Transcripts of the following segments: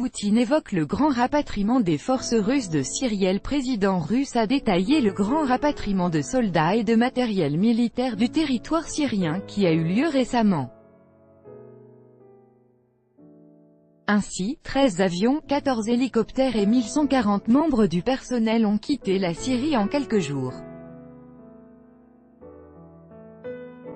Poutine évoque le grand rapatriement des forces russes de Syrie. Le président russe a détaillé le grand rapatriement de soldats et de matériel militaire du territoire syrien qui a eu lieu récemment. Ainsi, 13 avions, 14 hélicoptères et 1140 membres du personnel ont quitté la Syrie en quelques jours.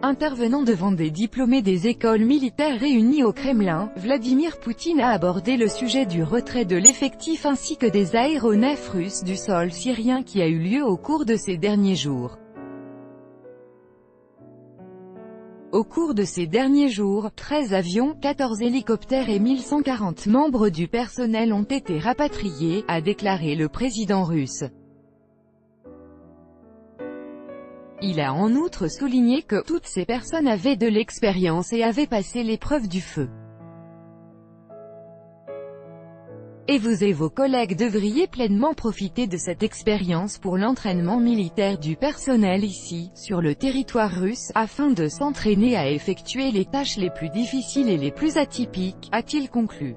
Intervenant devant des diplômés des écoles militaires réunis au Kremlin, Vladimir Poutine a abordé le sujet du retrait de l'effectif ainsi que des aéronefs russes du sol syrien qui a eu lieu au cours de ces derniers jours. Au cours de ces derniers jours, 13 avions, 14 hélicoptères et 1140 membres du personnel ont été rapatriés, a déclaré le président russe. Il a en outre souligné que toutes ces personnes avaient de l'expérience et avaient passé l'épreuve du feu. Et vous et vos collègues devriez pleinement profiter de cette expérience pour l'entraînement militaire du personnel ici, sur le territoire russe, afin de s'entraîner à effectuer les tâches les plus difficiles et les plus atypiques, a-t-il conclu.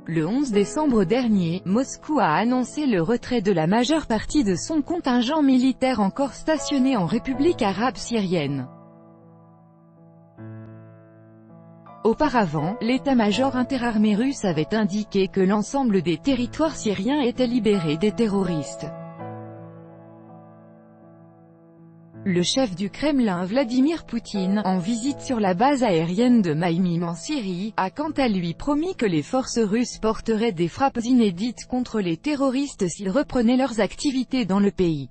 Le 11 décembre dernier, Moscou a annoncé le retrait de la majeure partie de son contingent militaire encore stationné en République arabe syrienne. Auparavant, l'état-major interarmée russe avait indiqué que l'ensemble des territoires syriens étaient libérés des terroristes. Le chef du Kremlin Vladimir Poutine, en visite sur la base aérienne de Maïmim en Syrie, a quant à lui promis que les forces russes porteraient des frappes inédites contre les terroristes s'ils reprenaient leurs activités dans le pays.